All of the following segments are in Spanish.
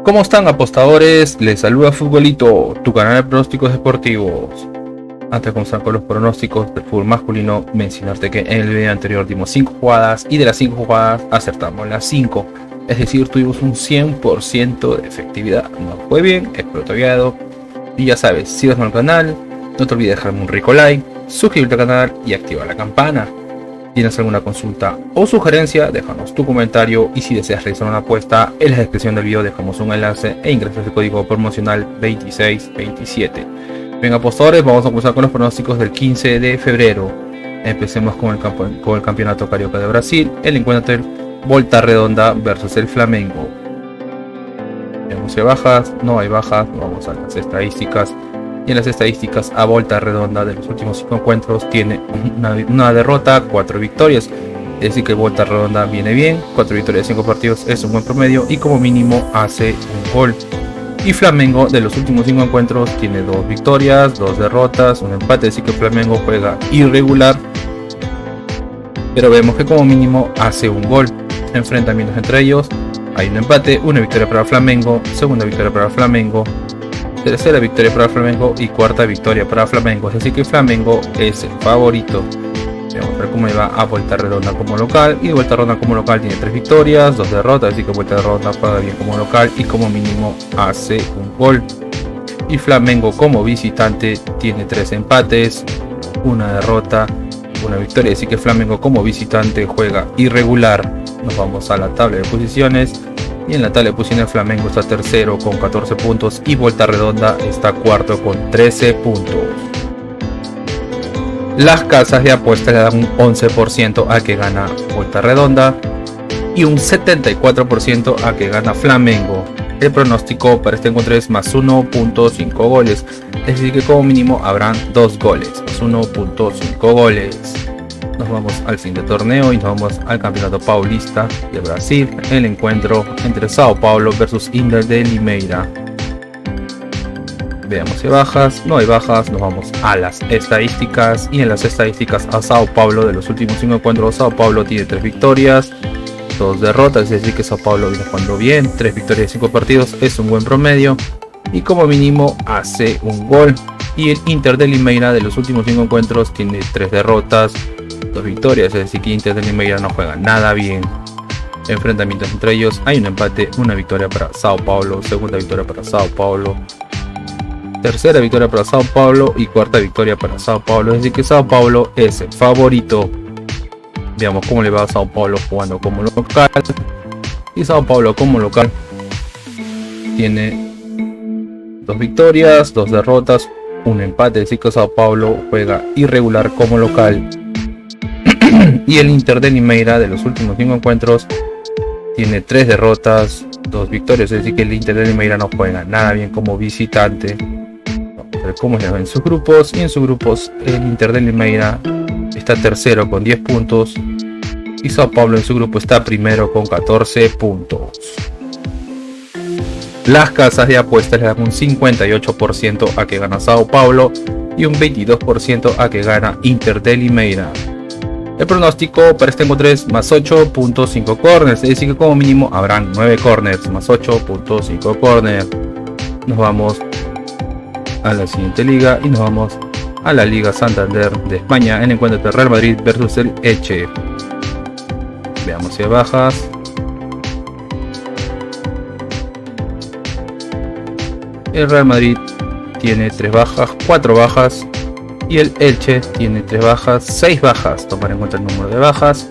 ¿Cómo están, apostadores? Les saluda Futbolito, tu canal de pronósticos deportivos. Antes de comenzar con los pronósticos del fútbol masculino, mencionarte que en el video anterior dimos 5 jugadas y de las 5 jugadas acertamos las 5. Es decir, tuvimos un 100% de efectividad. No fue bien, espero te haya dado. Y ya sabes, si vas al canal, no te olvides dejarme un rico like, suscribirte al canal y activar la campana. ¿Tienes alguna consulta o sugerencia? Déjanos tu comentario, y si deseas realizar una apuesta, en la descripción del video dejamos un enlace e ingresas el código promocional 2627. Bien, apostadores, vamos a comenzar con los pronósticos del 15 de febrero. Empecemos con el campeonato carioca de Brasil, el encuentro entre Volta Redonda versus el Flamengo. Vemos si hay bajas, no hay bajas, vamos a las estadísticas. Y en las estadísticas, a Volta Redonda de los últimos 5 encuentros tiene una derrota, 4 victorias. Es decir que Volta Redonda viene bien, 4 victorias de 5 partidos es un buen promedio y como mínimo hace un gol. Y Flamengo de los últimos 5 encuentros tiene 2 victorias, 2 derrotas, un empate. Es decir que Flamengo juega irregular, pero vemos que como mínimo hace un gol. Enfrentamientos entre ellos, hay un empate, una victoria para Flamengo, segunda victoria para Flamengo, tercera victoria para Flamengo y cuarta victoria para Flamengo. Es decir que Flamengo es el favorito. Vamos a ver cómo le va a Volta Redonda como local. Y Volta Redonda como local tiene 3 victorias, 2 derrotas. Así que Volta Redonda juega bien como local y como mínimo hace un gol. Y Flamengo como visitante tiene 3 empates, una derrota, una victoria. Así que Flamengo como visitante juega irregular. Nos vamos a la tabla de posiciones. Y en la tabla de posiciones, Flamengo está tercero con 14 puntos y Volta Redonda está cuarto con 13 puntos. Las casas de apuestas le dan un 11% a que gana Volta Redonda y un 74% a que gana Flamengo. El pronóstico para este encuentro es más 1.5 goles, es decir que como mínimo habrán 2 goles, más 1.5 goles. Nos vamos al fin de torneo y nos vamos al campeonato paulista de Brasil, el encuentro entre Sao Paulo versus Inter de Limeira. Veamos si hay bajas, no hay bajas, nos vamos a las estadísticas y en las estadísticas a Sao Paulo de los últimos 5 encuentros, Sao Paulo tiene 3 victorias, 2 derrotas, es decir que Sao Paulo viene jugando bien, 3 victorias de 5 partidos es un buen promedio y como mínimo hace un gol. Y el Inter de Limeira de los últimos 5 encuentros tiene 3 derrotas, 2 victorias, es decir que Inter de Limeira no juega nada bien. Enfrentamientos entre ellos, hay un empate, una victoria para Sao Paulo, segunda victoria para Sao Paulo, tercera victoria para Sao Paulo y cuarta victoria para Sao Paulo, es decir que Sao Paulo es el favorito. Veamos cómo le va a Sao Paulo jugando como local. Y Sao Paulo como local tiene 2 victorias, 2 derrotas, un empate, es decir que Sao Paulo juega irregular como local. Y el Inter de Limeira de los últimos 5 encuentros tiene 3 derrotas, 2 victorias, es decir que el Inter de Limeira no juega nada bien como visitante. Vamos a ver cómo le va en sus grupos. Y en sus grupos el Inter de Limeira está tercero con 10 puntos y Sao Paulo en su grupo está primero con 14 puntos. Las casas de apuestas le dan un 58% a que gana Sao Paulo y un 22% a que gana Inter de Limeira. El pronóstico para este encuentro es más 8.5 corners, es decir que como mínimo habrán 9 corners, más 8.5 corners. Nos vamos a la siguiente liga y nos vamos a la Liga Santander de España, en el encuentro de Real Madrid versus el Elche. Veamos si hay bajas. El Real Madrid tiene 3 bajas, 4 bajas. Y el Elche tiene 3 bajas, 6 bajas. Tomar en cuenta el número de bajas.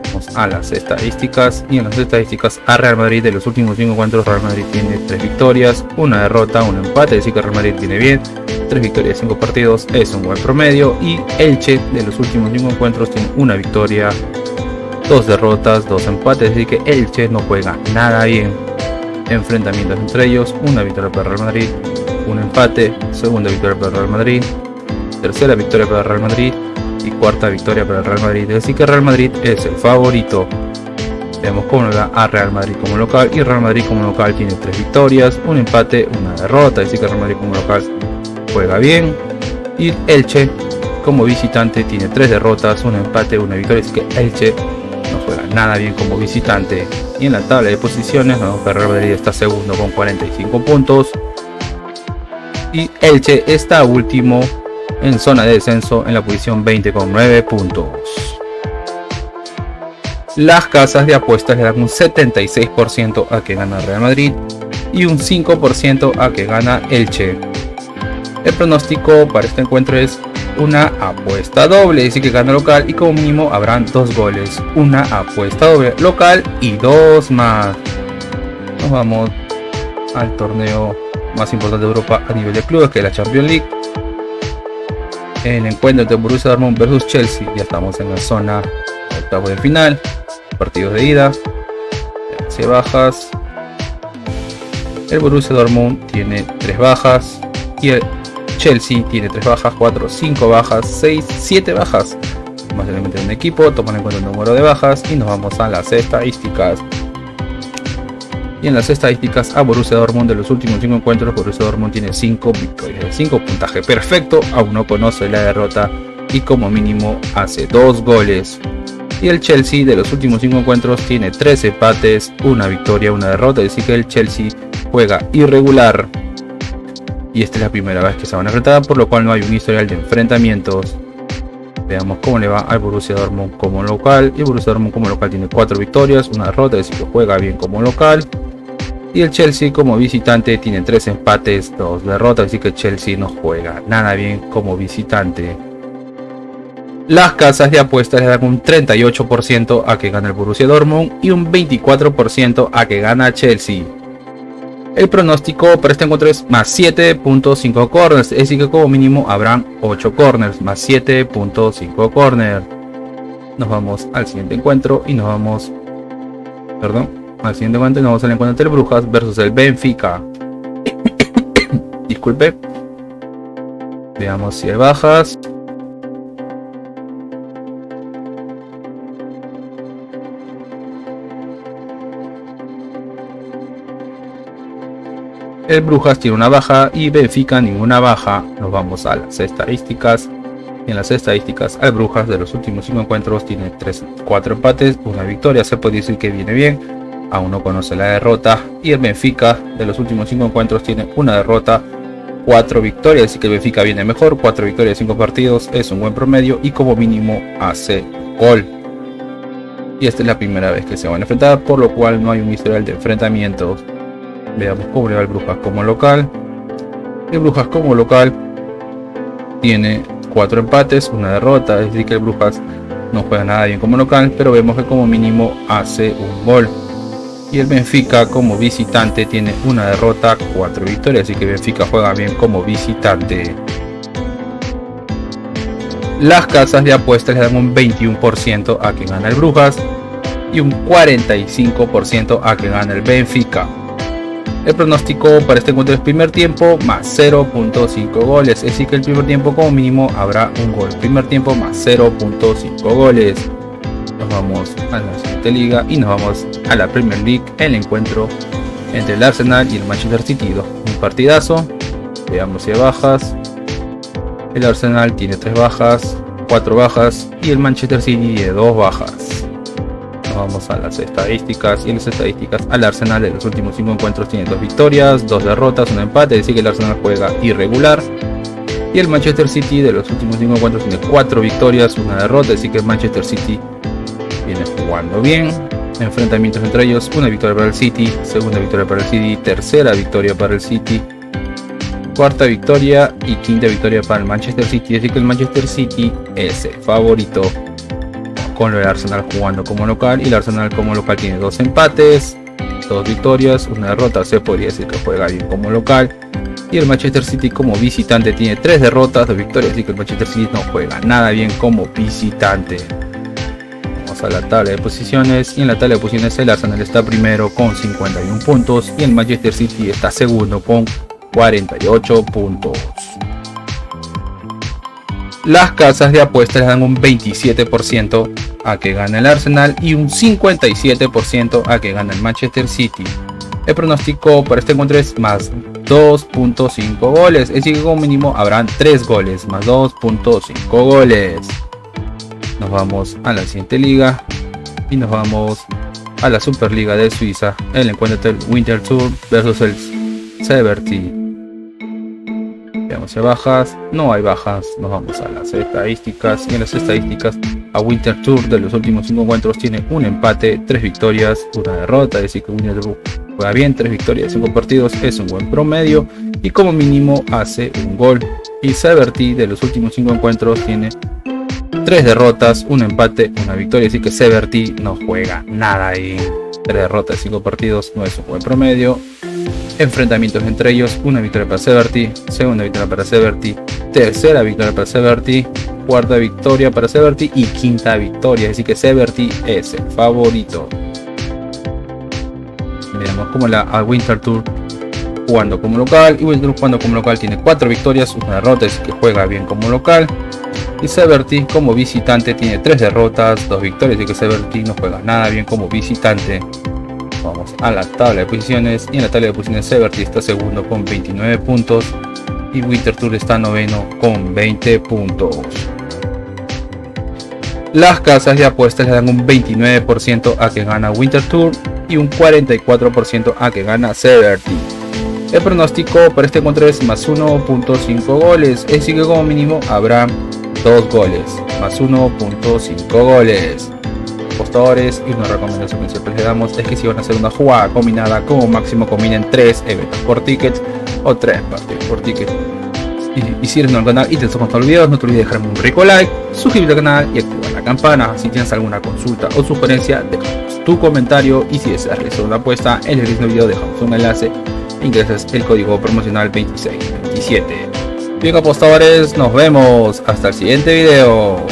Vamos a las estadísticas. Y en las estadísticas a Real Madrid de los últimos 5 encuentros, Real Madrid tiene 3 victorias, una derrota, un empate. Es decir que Real Madrid viene bien. 3 victorias de 5 partidos es un buen promedio. Y Elche de los últimos 5 encuentros tiene una victoria, 2 derrotas, 2 empates. Es decir que Elche no juega nada bien. Enfrentamientos entre ellos, una victoria para Real Madrid, un empate, segunda victoria para Real Madrid, tercera victoria para Real Madrid y cuarta victoria para Real Madrid. Es decir que Real Madrid es el favorito. Vemos cómo le va a Real Madrid como local. Y Real Madrid como local tiene 3 victorias, un empate, una derrota. Es decir que Real Madrid como local juega bien. Y Elche como visitante tiene 3 derrotas, un empate, una victoria. Es decir que Elche no juega nada bien como visitante. y en la tabla de posiciones vemos que Real Madrid está segundo con 45 puntos y Elche está último en zona de descenso en la posición 20 con 9 puntos. Las casas de apuestas le dan un 76% a que gana Real Madrid y un 5% a que gana Elche. El pronóstico para este encuentro es una apuesta doble, es decir que gana local y como mínimo habrán 2 goles. Una apuesta doble local y 2 más. Nos vamos al torneo más importante de Europa a nivel de clubes, que es la Champions League. El encuentro entre Borussia Dortmund versus Chelsea, ya estamos en la zona de octavos de final. Partidos de ida, hacia bajas. El Borussia Dortmund tiene 3 bajas y el Chelsea tiene 3 bajas, 4, 5 bajas, 6, 7 bajas. Más elementos de un equipo, toman en cuenta el número de bajas y nos vamos a las estadísticas. Y en las estadísticas a Borussia Dortmund de los últimos 5 encuentros, Borussia Dortmund tiene 5 victorias, 5 puntaje perfecto, aún no conoce la derrota y como mínimo hace 2 goles. Y el Chelsea de los últimos 5 encuentros tiene 3 empates, 1 victoria, 1 derrota, es decir que el Chelsea juega irregular. Y esta es la primera vez que se van a enfrentar, por lo cual no hay un historial de enfrentamientos. Veamos cómo le va al Borussia Dortmund como local. Y el Borussia Dortmund como local tiene 4 victorias, 1 derrota, es decir que juega bien como local. Y el Chelsea como visitante tiene 3 empates, 2 derrotas, así que el Chelsea no juega nada bien como visitante. Las casas de apuestas le dan un 38% a que gana el Borussia Dortmund y un 24% a que gana Chelsea. El pronóstico para este encuentro es más 7.5 corners, es decir que como mínimo habrán 8 corners, más 7.5 corners. Nos vamos al siguiente encuentro y nos vamos... al siguiente encuentro y nos vamos al encuentro entre el Brujas versus el Benfica. Disculpe. Veamos si hay bajas. El Brujas tiene una baja y Benfica ninguna baja. Nos vamos a las estadísticas. En las estadísticas, al Brujas de los últimos 5 encuentros tiene 4 empates, 1 victoria. Se puede decir que viene bien. Aún no conoce la derrota. Y el Benfica de los últimos 5 encuentros tiene 1 derrota, 4 victorias. Así que el Benfica viene mejor. 4 victorias, 5 partidos. Es un buen promedio y como mínimo hace gol. Y esta es la primera vez que se van a enfrentar, por lo cual no hay un historial de enfrentamientos. Veamos cómo le va el Brujas como local. El Brujas como local tiene 4 empates, 1 derrota, es decir que el Brujas no juega nada bien como local, pero vemos que como mínimo hace un gol. Y el Benfica como visitante tiene 1 derrota, 4 victorias, así que Benfica juega bien como visitante. Las casas de apuestas le dan un 21% a que gana el Brujas y un 45% a que gana el Benfica. El pronóstico para este encuentro es primer tiempo más 0.5 goles, es decir que el primer tiempo como mínimo habrá un gol. Primer tiempo más 0.5 goles. Nos vamos a la siguiente liga y nos vamos a la Premier League, el encuentro entre el Arsenal y el Manchester City. Un partidazo. Veamos si hay bajas. El Arsenal tiene 3 bajas, 4 bajas y el Manchester City tiene 2 bajas. Vamos a las estadísticas y en las estadísticas al Arsenal de los últimos 5 encuentros tiene 2 victorias, 2 derrotas, 1 empate, es decir que el Arsenal juega irregular. Y el Manchester City de los últimos 5 encuentros tiene 4 victorias, 1 derrota, es decir que el Manchester City viene jugando bien. Enfrentamientos entre ellos, 1 victoria para el City, segunda victoria para el City, tercera victoria para el City, cuarta victoria y quinta victoria para el Manchester City, es decir que el Manchester City es el favorito, con el Arsenal jugando como local, y el Arsenal como local tiene 2 empates, 2 victorias, 1 derrota, se podría decir que juega bien como local. Y el Manchester City como visitante tiene 3 derrotas, 2 victorias, así que el Manchester City no juega nada bien como visitante. Vamos a la tabla de posiciones, y en la tabla de posiciones el Arsenal está primero con 51 puntos y el Manchester City está segundo con 48 puntos. Las casas de apuestas le dan un 27% a que gane el Arsenal y un 57% a que gane el Manchester City. El pronóstico para este encuentro es más 2.5 goles, es decir que como mínimo habrán 3 goles, más 2.5 goles. Nos vamos a la siguiente liga y nos vamos a la Superliga de Suiza, el encuentro del Winter Tour versus el Severty. Veamos si hay bajas. No hay bajas. Nos vamos a las estadísticas. Y en las estadísticas, a Winter Tour de los últimos 5 encuentros tiene un empate, 3 victorias, 1 derrota. Es decir que Winter Tour juega bien, 3 victorias, 5 partidos. Es un buen promedio y como mínimo hace un gol. Y Severty de los últimos 5 encuentros tiene 3 derrotas, 1 empate, 1 victoria. Así que Severty no juega nada ahí. 3 derrotas, 5 partidos. No es un buen promedio. Enfrentamientos entre ellos: una victoria para Severty, segunda victoria para Severty, tercera victoria para Severty, cuarta victoria para Severty y quinta victoria. Así que Severty es el favorito. Veamos como a Winter Tour jugando como local. Y Winter Tour jugando como local tiene 4 victorias, 1 derrota, así que juega bien como local. Y Severty como visitante tiene 3 derrotas, 2 victorias, así que Severty no juega nada bien como visitante. Vamos a la tabla de posiciones, y en la tabla de posiciones Severty está segundo con 29 puntos y Winter Tour está noveno con 20 puntos. Las casas de apuestas le dan un 29% a que gana Winter Tour y un 44% a que gana Severty. El pronóstico para este encuentro es más 1.5 goles, es decir que como mínimo habrá 2 goles, más 1.5 goles. Apostadores, y una recomendación que siempre les damos es que si van a hacer una jugada combinada, como máximo combinen 3 eventos por ticket o 3 partidos por ticket. Y si eres nuevo al canal y te están gustando los videos, no te olvides de dejarme un rico like, suscribirte al canal y activar la campana. Si tienes alguna consulta o sugerencia, déjanos tu comentario, y si deseas realizar una apuesta, en el descripción del video dejamos un enlace e ingresas el código promocional 2627. Bien, apostadores, nos vemos hasta el siguiente video.